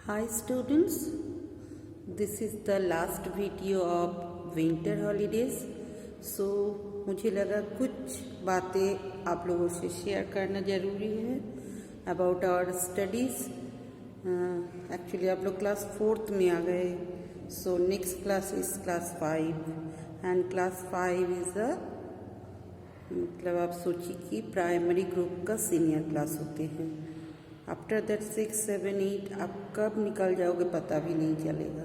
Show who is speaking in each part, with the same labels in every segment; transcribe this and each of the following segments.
Speaker 1: Hi students, this is the last video of winter holidays. So मुझे लगा कुछ बातें आप लोगों से शेयर करना ज़रूरी है about our studies. Actually आप लोग क्लास 4th में आ गए. So next class is class 5 and class 5 is a मतलब आप सोचिए कि प्राइमरी ग्रुप का सीनियर क्लास होते हैं. आफ्टर दैट 6, 7, 8 आप कब निकल जाओगे पता भी नहीं चलेगा.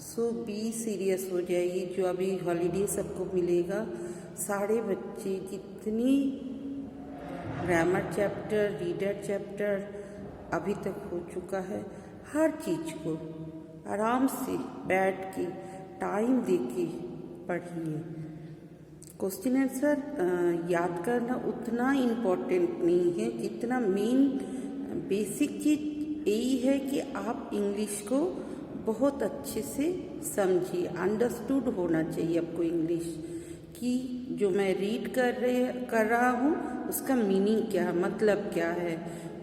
Speaker 1: सो बी सीरियस हो जाइए. जो अभी हॉलीडे सबको मिलेगा, सारे बच्चे जितनी ग्रामर चैप्टर, रीडर चैप्टर अभी तक हो चुका है, हर चीज़ को आराम से बैठ के टाइम दे के पढ़िए. क्वेश्चन आंसर याद करना उतना इम्पोर्टेंट नहीं है जितना मेन बेसिक चीज़ यही है कि आप इंग्लिश को बहुत अच्छे से समझिए. अंडरस्टूड होना चाहिए आपको इंग्लिश कि जो मैं रीड कर रहा हूँ उसका मीनिंग क्या है, मतलब क्या है.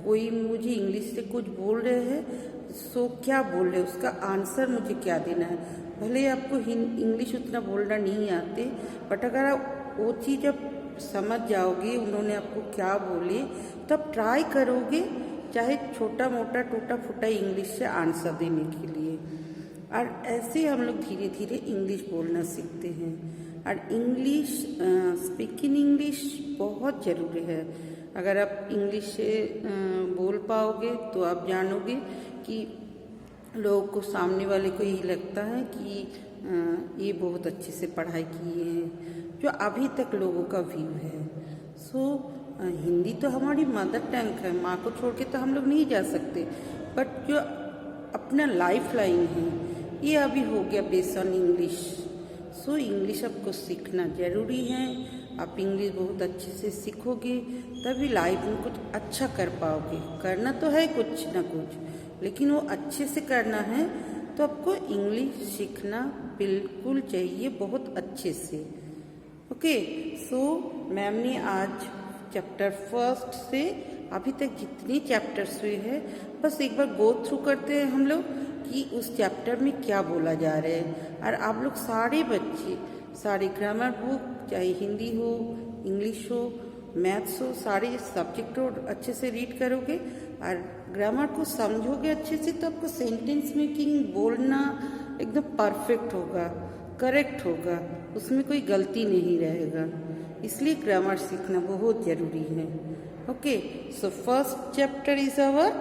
Speaker 1: कोई मुझे इंग्लिश से कुछ बोल रहे हैं, सो क्या बोल रहे हैं उसका आंसर मुझे क्या देना है. भले आपको इंग्लिश उतना बोलना नहीं आते, बट अगर आप वो चीज़ आप समझ जाओगे उन्होंने आपको क्या बोले, तब ट्राई करोगे चाहे छोटा मोटा टूटा फूटा इंग्लिश से आंसर देने के लिए. और ऐसे हम लोग धीरे धीरे इंग्लिश बोलना सीखते हैं. और इंग्लिश स्पीकिंग इंग्लिश बहुत ज़रूरी है. अगर आप इंग्लिश से बोल पाओगे तो आप जानोगे कि लोगों को, सामने वाले को यही लगता है कि ये बहुत अच्छे से पढ़ाई किए हैं, जो अभी तक लोगों का व्यू है. सो हिंदी तो हमारी मदर टंग है, माँ को छोड़ के तो हम लोग नहीं जा सकते, बट जो अपना लाइफ लाइन है ये अभी हो गया based on English. So English आपको सीखना ज़रूरी है. आप इंग्लिश बहुत अच्छे से सीखोगे तभी लाइफ में कुछ अच्छा कर पाओगे. करना तो है कुछ ना कुछ, लेकिन वो अच्छे से करना है तो आपको इंग्लिश सीखना बिल्कुल चाहिए, बहुत अच्छे से. ओके, सो मैम ने आज चैप्टर 1 से अभी तक जितने चैप्टर्स हुए हैं बस एक बार गो थ्रू करते हैं हम लोग कि उस चैप्टर में क्या बोला जा रहा है. और आप लोग सारे बच्चे सारे ग्रामर बुक, चाहे हिंदी हो, इंग्लिश हो, मैथ्स हो, सारे सब्जेक्ट हो अच्छे से रीड करोगे और ग्रामर को समझोगे अच्छे से, तो आपको सेंटेंस मेकिंग बोलना एकदम परफेक्ट होगा, करेक्ट होगा, उसमें कोई गलती नहीं रहेगा. इसलिए ग्रामर सीखना बहुत ज़रूरी है. Okay, so first chapter is our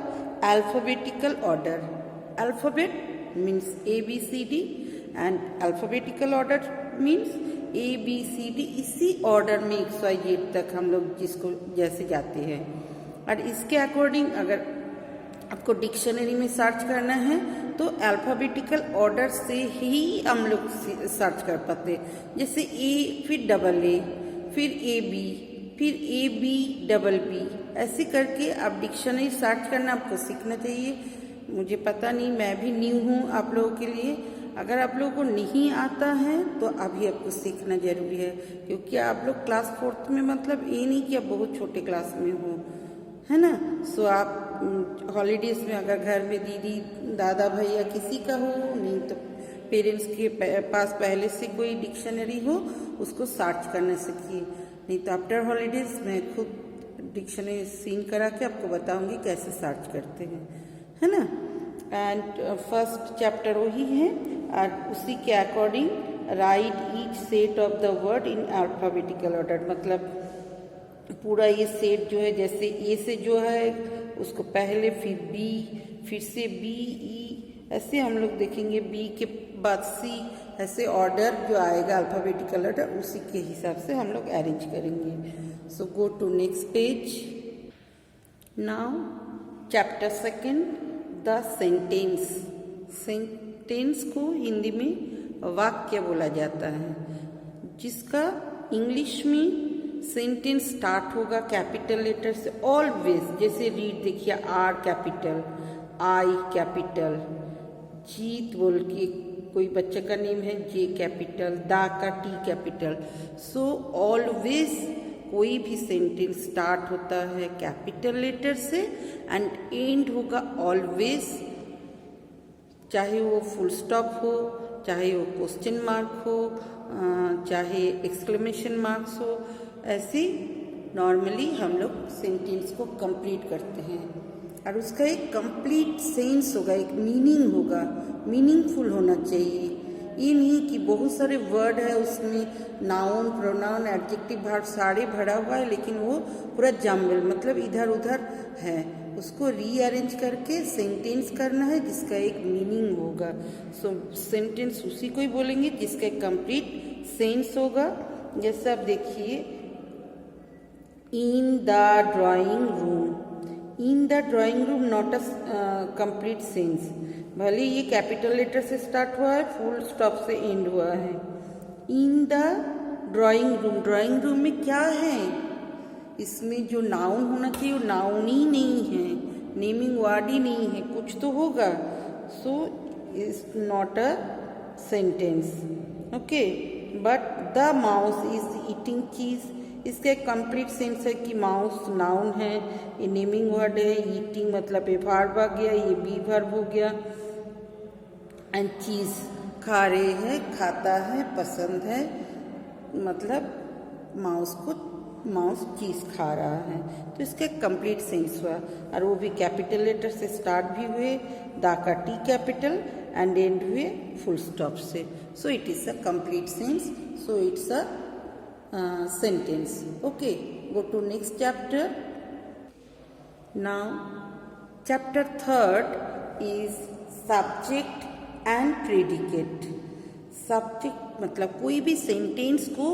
Speaker 1: alphabetical order. Alphabet means ABCD and alphabetical order means ABCD. इसी ऑर्डर में XYZ तक हम लोग जिसको जैसे जाते हैं. और इसके अकॉर्डिंग अगर आपको डिक्शनरी में सर्च करना है तो अल्फ़ाबेटिकल ऑर्डर से ही हम लोग सर्च कर पाते हैं. जैसे A फिर AA फिर AB फिर ABBB, ऐसे करके आप डिक्शनरी सर्च करना आपको सीखना चाहिए. मुझे पता नहीं, मैं भी न्यू हूँ आप लोगों के लिए. अगर आप लोगों को नहीं आता है तो अभी आपको सीखना ज़रूरी है, क्योंकि आप लोग क्लास 4th में, मतलब ये नहीं कि आप बहुत छोटे क्लास में हो, है ना. सो आप हॉलीडेज़ में अगर घर में दीदी दादा भैया किसी का हो, नहीं तो पेरेंट्स के पास पहले से कोई डिक्शनरी हो, उसको सर्च करना सीखिए. नहीं तो आफ्टर हॉलीडेज़ मैं खुद डिक्शनरी सीन करा के आपको बताऊंगी कैसे सर्च करते हैं, है ना. एंड फर्स्ट चैप्टर वही है और उसी के according right each set of the word in alphabetical order. मतलब पूरा ये सेट जो है, जैसे ए से जो है उसको पहले, फिर बी, फिर से बी, ई, ऐसे हम लोग देखेंगे. बी के बाद सी, ऐसे ऑर्डर जो आएगा अल्फ़ाबेटिकल ऑर्डर, उसी के हिसाब से हम लोग अरेंज करेंगे. So go to next page. Now chapter 2, the sentence. Sentence को हिंदी में वाक्य बोला जाता है, जिसका इंग्लिश में सेंटेंस स्टार्ट होगा कैपिटल लेटर से ऑलवेज. जैसे रीड देखिए, R कैपिटल, I कैपिटल, जीत बोल के कोई बच्चे का नेम है, J कैपिटल, दा का T कैपिटल. सो ऑलवेज कोई भी सेंटेंस स्टार्ट होता है कैपिटल लेटर से एंड एंड होगा ऑलवेज चाहे वो फुल स्टॉप हो, चाहे वो क्वेश्चन मार्क हो, चाहे एक्सक्लेमेशन मार्क्स हो, ऐसे नॉर्मली हम लोग सेंटेंस को कंप्लीट करते हैं और उसका एक कंप्लीट सेंस होगा, एक मीनिंग होगा, मीनिंगफुल होना चाहिए। ये नहीं कि बहुत सारे वर्ड है उसमें नाउन, प्रोनाउन, एडजेक्टिव, वर्ब सारे भरा हुआ है लेकिन वो पूरा जम्बल मतलब इधर उधर है। उसको रीअरेंज करके सेंटेंस करना है जिसका एक मीनिंग होगा। सो सेंटेंस उसी को ही बोलेंगे जिसका एक कंप्लीट सेंस होगा। जैसे आप देखिए, in the drawing room, in the drawing room not a complete sense. भले ये कैपिटल लेटर से स्टार्ट हुआ है, फुल स्टॉप से एंड हुआ है। In the drawing room, drawing room में क्या है, इसमें जो नाउन होना चाहिए वो नाउन ही नहीं है, नेमिंग वर्ड ही नहीं है, कुछ तो होगा। So is not a sentence. Okay, but the mouse is eating चीज, इसका एक कंप्लीट सेंस है कि माउस नाउन है, ये नेमिंग वर्ड है, ईटिंग मतलब ये वर्ब आ गया, ये बी वर्ब हो गया, एंड चीज खा रहे हैं, खाता है, पसंद है, मतलब माउस चीज खा रहा है। तो इसका एक कंप्लीट सेंस हुआ और वो भी कैपिटल लेटर से स्टार्ट भी हुए, दा का टी कैपिटल एंड एंड हुए फुल स्टॉप से। So it is a complete sense, so it's a sentence. Okay, go to next chapter. Now chapter 3rd is subject and predicate. Subject मतलब कोई भी सेंटेंस को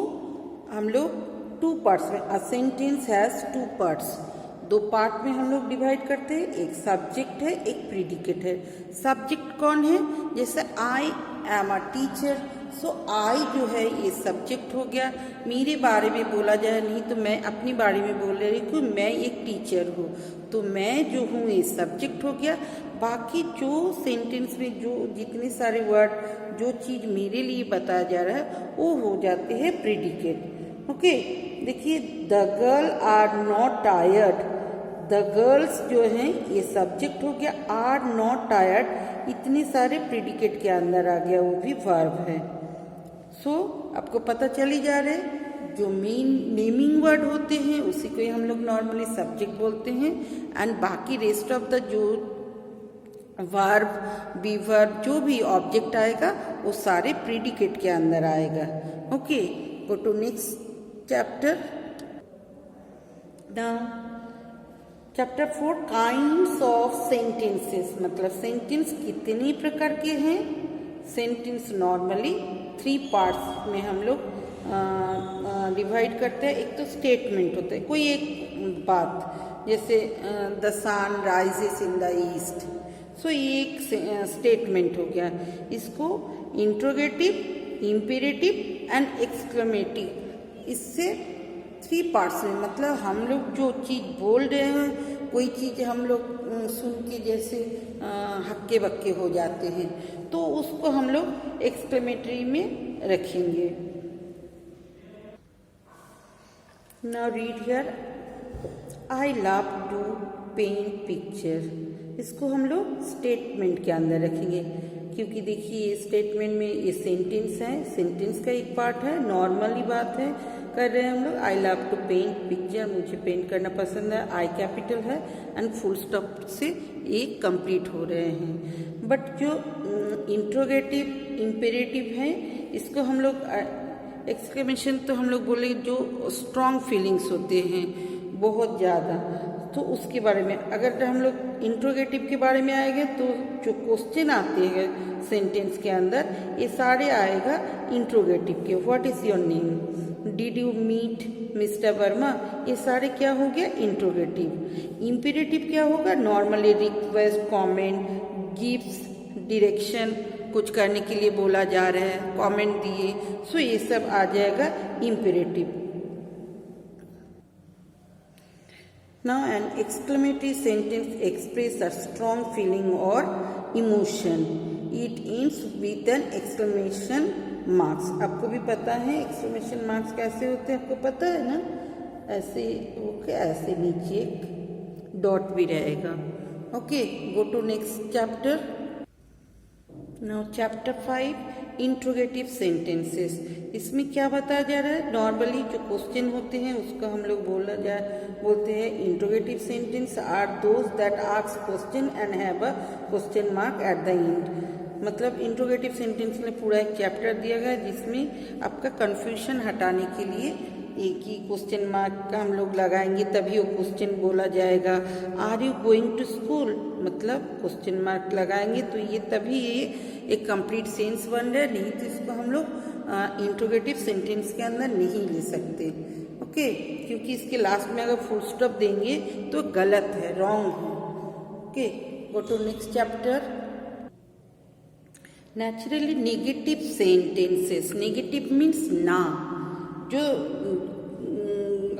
Speaker 1: हम लोग टू पार्ट्स में, a sentence has two parts, दो part में हम लोग डिवाइड करते हैं, एक सब्जेक्ट है, एक प्रीडिकेट है। सब्जेक्ट कौन है, जैसे आई एम अ टीचर, सो आई जो है ये सब्जेक्ट हो गया। मेरे बारे में बोला जाए, नहीं तो मैं अपनी बारे में बोल रही हूँ, मैं एक टीचर हूँ, तो मैं जो हूँ ये सब्जेक्ट हो गया। बाकी जो सेंटेंस में जो जितने सारे वर्ड, जो चीज़ मेरे लिए बताया जा रहा है वो हो जाते हैं प्रीडिकेट। ओके, देखिए, the girl are not tired, the girls जो हैं ये सब्जेक्ट हो गया, आर नॉट टायर्ड इतने सारे प्रीडिकेट के अंदर आ गया, वो भी वर्ब है। सो आपको पता चली जा रहा है, जो मेन नेमिंग वर्ड होते हैं उसी को ही हम लोग नॉर्मली सब्जेक्ट बोलते हैं, एंड बाकी रेस्ट ऑफ द जो वर्ब, बी वर्ब, जो भी ऑब्जेक्ट आएगा वो सारे प्रीडिकेट के अंदर आएगा। Okay, go to next chapter. Now chapter 4, kinds of sentences, मतलब सेंटेंस कितने प्रकार के हैं। सेंटेंस नॉर्मली 3 पार्ट्स में हम लोग डिवाइड करते हैं। एक तो स्टेटमेंट होता है, कोई एक बात, जैसे the sun rises in the east, so ये एक स्टेटमेंट हो गया। इसको इंट्रोगेटिव, इम्पेरेटिव एंड एक्सक्लेमेटिव, इससे 3 पार्ट्स में, मतलब हम लोग जो चीज़ बोल रहे हैं, कोई चीज़ हम लोग सुन के जैसे हक्के बक्के हो जाते हैं, तो उसको हम लोग एक्सक्लेमेटरी में रखेंगे। Now read here, I love to paint picture, इसको हम लोग स्टेटमेंट के अंदर रखेंगे, क्योंकि देखिए स्टेटमेंट में ये सेंटेंस है, सेंटेंस का एक पार्ट है, नॉर्मली बात है कर रहे हैं हम लोग। I love to paint picture, मुझे पेंट करना पसंद है, आई कैपिटल है एंड फुल स्टॉप से ये कंप्लीट हो रहे हैं। बट जो इंट्रोगेटिव, इम्पेरेटिव है, इसको हम लोग एक्सक्लेमेशन तो हम लोग बोले जो स्ट्रॉन्ग फीलिंग्स होते हैं बहुत ज़्यादा, तो उसके बारे में। अगर हम लोग इंट्रोगेटिव के बारे में आएंगे तो जो क्वेश्चन आते हैं सेंटेंस के अंदर, ये सारे आएगा इंट्रोगेटिव के। What is your name, did you meet mister Verma, ये सारे क्या हो गया इंट्रोगेटिव। इम्पेरेटिव क्या होगा, normally request, comment, gives, direction, कुछ करने के लिए बोला जा रहा है, कमेंट दिए, सो ये सब आ जाएगा imperative. Now an exclamatory sentence expresses a strong feeling or emotion. It ends with an exclamation marks. आपको भी पता है exclamation marks कैसे होते हैं, आपको पता है ना, ऐसे होके ऐसे नीचे एक डॉट भी रहेगा। Okay, go to next chapter. Now chapter 5 interrogative sentences. इसमें क्या बताया जा रहा है? नॉर्मली जो क्वेश्चन होते हैं उसको हम लोग बोलते हैं interrogative sentence are those that ask question and have a question mark at the end. मतलब इंट्रोगेटिव सेंटेंस में पूरा एक चैप्टर दिया गया है जिसमें आपका कंफ्यूजन हटाने के लिए एक ही क्वेश्चन मार्क का हम लोग लगाएंगे तभी वो क्वेश्चन बोला जाएगा। Are you going to school, मतलब क्वेश्चन मार्क लगाएंगे तो ये तभी ये एक कंप्लीट सेंस बन रहा है, नहीं तो इसको हम लोग इंट्रोगेटिव सेंटेंस के अंदर नहीं ले सकते। ओके, क्योंकि इसके लास्ट में अगर फुल स्टॉप देंगे तो गलत है, रॉन्ग है। Okay, go to next chapter. Naturally negative sentences. Negative means ना, जो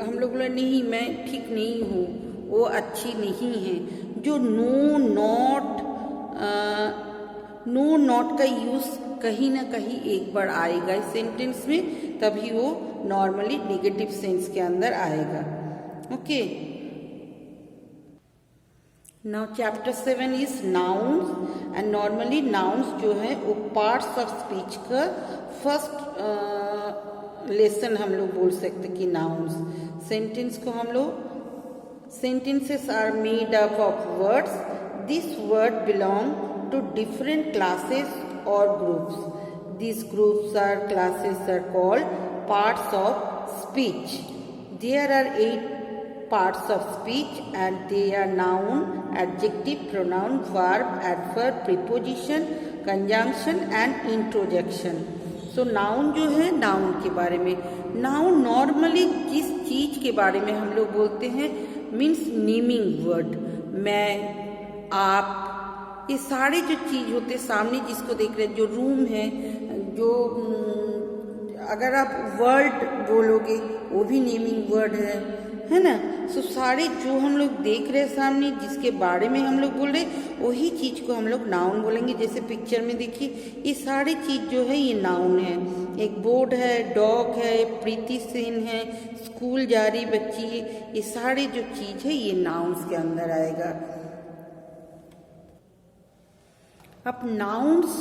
Speaker 1: हम लोग बोला नहीं मैं ठीक नहीं हूँ, वो अच्छी नहीं है। जो नो नॉट का यूज कहीं ना कहीं एक बार आएगा इस सेंटेंस में, तभी वो नॉर्मली नेगेटिव सेंस के अंदर आएगा। Okay, now chapter 7 is nouns. And normally nouns जो है वो पार्ट्स ऑफ स्पीच का फर्स्ट लेसन हम लोग बोल सकते कि नाउन्स। सेंटेंस को हम लोग, sentences are made up of words. These words belong to different classes or groups. These groups or classes are called parts of speech. There are 8 parts of speech and they are noun, adjective, pronoun, verb, adverb, preposition, conjunction and interjection. तो noun जो है, noun के बारे में, noun normally किस चीज के बारे में हम लोग बोलते हैं? Means naming word. मैं, आप, ये सारे जो चीज होते हैं सामने जिसको देख रहे हैं, जो रूम है, जो अगर आप वर्ड बोलोगे वो भी नेमिंग वर्ड है ना। सो सारे जो हम लोग देख रहे हैं सामने जिसके बारे में हम लोग बोल रहे वही चीज को हम लोग नाउन बोलेंगे। जैसे पिक्चर में देखिए, ये सारी चीज जो है ये नाउन है। एक बोर्ड है, डॉग है, प्रीति सेन है, स्कूल जा रही बच्ची, ये सारे जो चीज है ये नाउन्स के अंदर आएगा। अब नाउन्स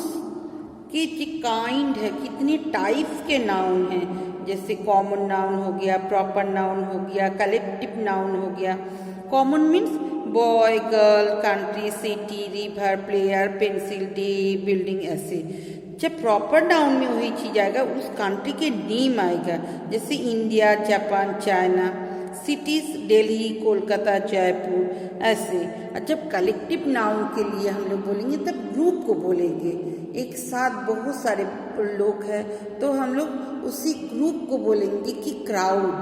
Speaker 1: के जो काइंड है, कितने टाइप्स के नाउन हैं, जैसे कॉमन नाउन हो गया, प्रॉपर नाउन हो गया, कलेक्टिव नाउन हो गया। Common means boy, girl, country, city, river, player, pencil, day, building, ऐसे। जब प्रॉपर नाउन में वही चीज आएगा, उस कंट्री के नेम आएगा, जैसे India, Japan, China, cities, Delhi, Kolkata, Jaipur, ऐसे। और जब कलेक्टिव नाउन के लिए हम लोग बोलेंगे तब ग्रुप को बोलेंगे, एक साथ बहुत सारे लोग हैं तो हम लोग उसी ग्रुप को बोलेंगे कि crowd.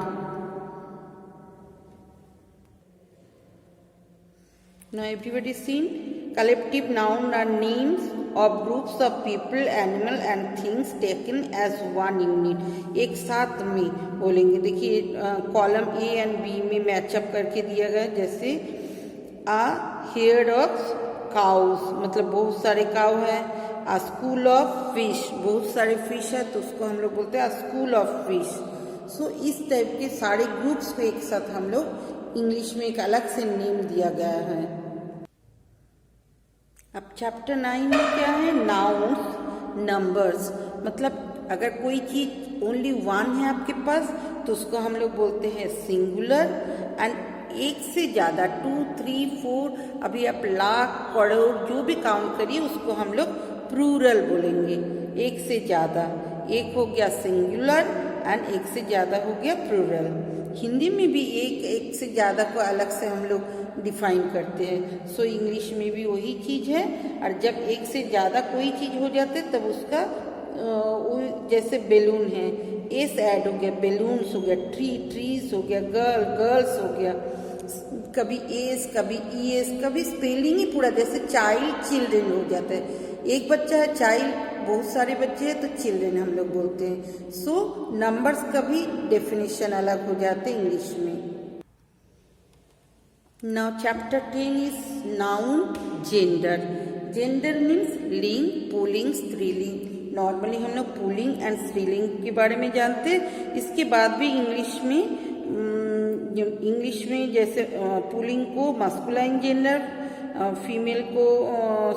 Speaker 1: Now everybody seen? Collective noun are names of groups of people, animal and things taken as one unit. एक साथ में बोलेंगे। देखिए कॉलम ए एंड बी में मैचअप करके दिया गया, जैसे a herd of cows, मतलब बहुत सारे काउ है। a school of fish, बहुत सारे फिश है तो उसको हम लोग बोलते हैं a school of fish। सो इस टाइप के सारे ग्रुप्स को एक साथ हम लोग इंग्लिश में एक अलग से नेम दिया गया है। अब चैप्टर 9 में क्या है? Nouns, numbers. मतलब अगर कोई चीज ओनली वन है आपके पास तो उसको हम लोग बोलते हैं सिंगुलर। एंड एक से ज्यादा 2, 3, 4, अभी आप लाख, करोड़ जो भी काउंट करिए उसको हम लोग प्लूरल बोलेंगे। एक से ज्यादा, एक हो गया सिंगुलर एंड एक से ज्यादा हो गया प्लूरल। हिंदी में भी एक से ज्यादा को अलग से हम लोग डिफाइन करते हैं। सो इंग्लिश में भी वही चीज है। और जब एक से ज्यादा कोई चीज हो जाते तब उसका जैसे बैलून है, एस ऐड हो गया, बैलून्स हो गया, ट्रीज हो गया, गर्ल्स हो गया, कभी एस, कभी ईएस, कभी स्पेलिंग ही पूरा, जैसे चाइल्ड, चिल्ड्रेन हो जाता है। एक बच्चा है चाइल्ड, बहुत सारे बच्चे हैं तो चिल्ड्रेन हम लोग बोलते हैं। सो नंबर्स का भी डेफिनेशन अलग हो जाते हैं इंग्लिश में। Now chapter 10 is noun, gender. Gender means लिंग, पुल्लिंग, स्त्रीलिंग। नॉर्मली हम लोग पुल्लिंग एंड स्त्रीलिंग के बारे में जानते हैं। इसके बाद भी इंग्लिश में जैसे पुल्लिंग को मस्कुलाइन जेंडर, फीमेल को,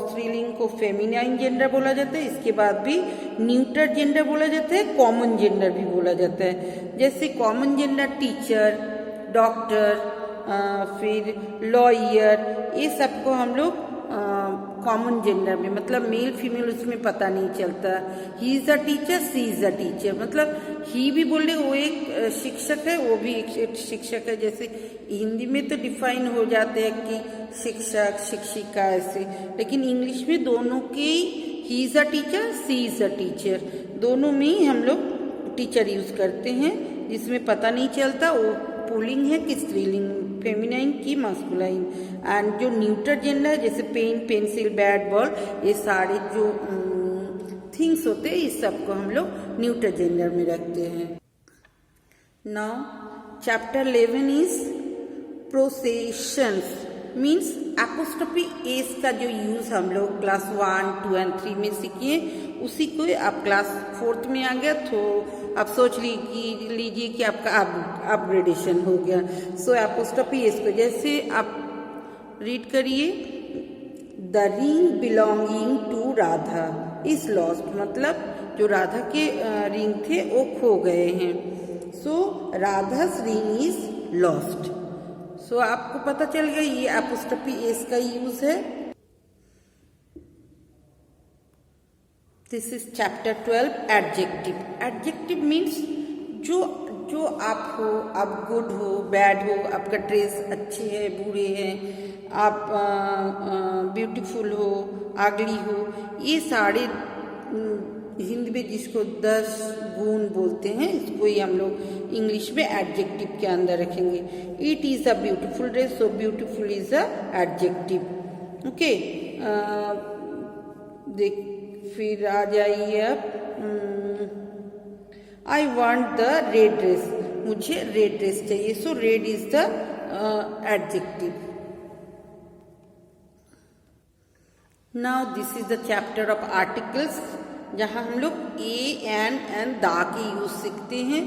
Speaker 1: स्त्रीलिंग को को फेमिनाइन जेंडर बोला जाता है, इसके बाद भी न्यूटर जेंडर बोला जाता है, कॉमन जेंडर भी बोला जाता है। जैसे कॉमन जेंडर टीचर, डॉक्टर, फिर लॉयर, ये सबको हम लोग कॉमन जेंडर में, मतलब मेल फीमेल उसमें पता नहीं चलता। He is a teacher, she is a teacher, मतलब ही भी बोले वो एक शिक्षक है, वो भी एक शिक्षक है। जैसे हिंदी में तो डिफाइन हो जाते हैं कि शिक्षक शिक्षिका ऐसे, लेकिन इंग्लिश में दोनों के he is a teacher, she is a teacher, दोनों में ही हम लोग टीचर यूज करते हैं, जिसमें पता नहीं चलता वो पुल्लिंग है कि स्त्रीलिंग, फेमिनाइन की मास्कुलाइन। एंड जो न्यूटर जेंडर है, जैसे पेन, पेंसिल, बैट, बॉल, ये सारे जो थिंग्स होते हैं, इस सब को हम लोग न्यूटर जेंडर में रखते हैं। Now chapter 11 is processions, means apostrophe S का जो यूज हम लोग क्लास 1, 2 एंड 3 में सीखे, उसी को आप क्लास 4th में आ गया तो आप सोच लीजिए कि आपका अपग्रेडेशन हो गया। सो एपोस्ट्रोफी एस को जैसे आप रीड करिए, the ring belonging to Radha is lost, मतलब जो राधा के रिंग थे वो खो गए हैं। सो राधा's रिंग इज लॉस्ट। सो आपको पता चल गया ये एपोस्ट्रोफी एस का यूज है। This is chapter 12 adjective. Adjective means जो आप हो, आप गुड हो, बैड हो, आपका ड्रेस अच्छे है, बुरे हैं, आप ब्यूटीफुल हो, अगली हो, ये सारे हिंदी में जिसको 10 गुण बोलते हैं, इसको ही हम लोग इंग्लिश में एडजेक्टिव के अंदर रखेंगे। It is a beautiful dress, so beautiful is a adjective. Okay, देख फिर आ जाइए आप, I want the red dress, मुझे रेड ड्रेस चाहिए, so red is the adjective. Now this is the chapter of articles, जहाँ हम लोग ए, एन दा के यूज सीखते हैं।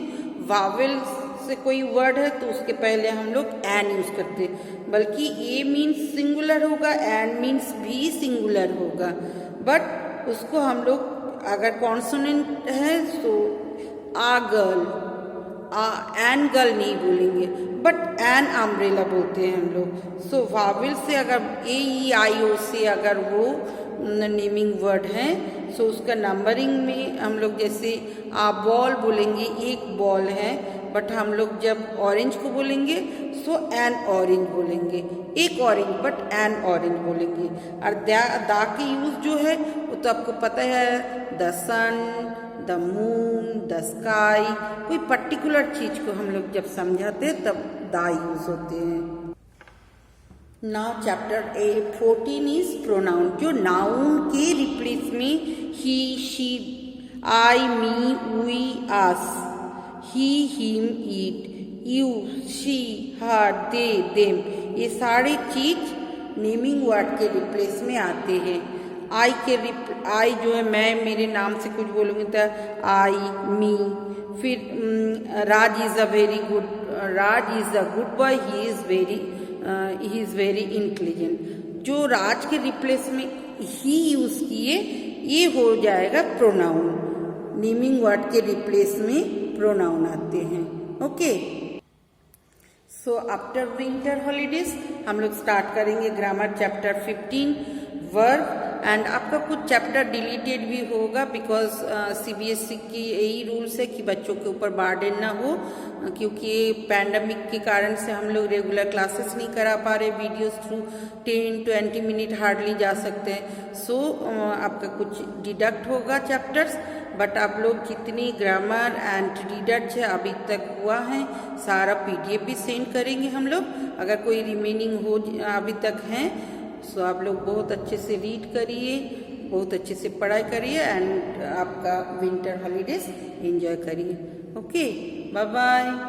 Speaker 1: वावेल से कोई वर्ड है तो उसके पहले हम लोग एन यूज करते हैं, बल्कि ए मीन्स सिंगुलर होगा, एन मीन्स भी सिंगुलर होगा, बट उसको हम लोग अगर कॉन्सोनेंट है तो गर्ल, एन गर्ल नहीं बोलेंगे, बट एन अम्ब्रेला बोलते हैं हम लोग। सो वावेल से अगर AEIO से अगर वो नेमिंग वर्ड है, सो उसका नंबरिंग में हम लोग जैसे बॉल बोलेंगे, एक बॉल है, बट हम लोग जब ऑरेंज को बोलेंगे सो एन ऑरेंज बोलेंगे, एक ऑरेंज बट एन ऑरेंज बोलेंगे। और दा की यूज जो है वो तो आपको पता है, the sun, the moon, the sky, कोई पर्टिकुलर चीज को हम लोग जब समझाते हैं तब दा यूज होते हैं। नाउ चैप्टर 14 इज प्रोनाउन, जो नाउन के रिप्लेस में he, she, I, me, we, us, he, him, it, you, she, her, they, them, ये सारे चीज नेमिंग वर्ड के रिप्लेस में आते हैं। आई जो है मैं मेरे नाम से कुछ बोलूँगी तो आई, मी। फिर Raj is a very good, Raj is a good boy, he is very intelligent. जो राज के रिप्लेस में ही यूज किए, ये हो जाएगा प्रोनाउन। नेमिंग वर्ड के रिप्लेस में प्रोनाउन आते हैं। Okay, so after winter holidays हम लोग स्टार्ट करेंगे ग्रामर चैप्टर 15 वर्ब। एंड आपका कुछ चैप्टर डिलीटेड भी होगा, बिकॉज CBSE की यही रूल्स है कि बच्चों के ऊपर बर्डन ना हो, क्योंकि पैंडमिक के कारण से हम लोग रेगुलर क्लासेस नहीं करा पा रहे, वीडियोस थ्रू 10-20 मिनट हार्डली जा सकते हैं। सो आपका कुछ डिडक्ट होगा चैप्टर्स, बट आप लोग जितनी ग्रामर एंड डिडक्ट है अभी तक हुआ है, सारा PDF भी सेंड करेंगे हम लोग। अगर कोई रिमेनिंग हो अभी तक हैं, सो आप लोग बहुत अच्छे से रीड करिए, बहुत अच्छे से पढ़ाई करिए, एंड आपका विंटर हॉलीडेज एंजॉय करिए। Okay, bye bye.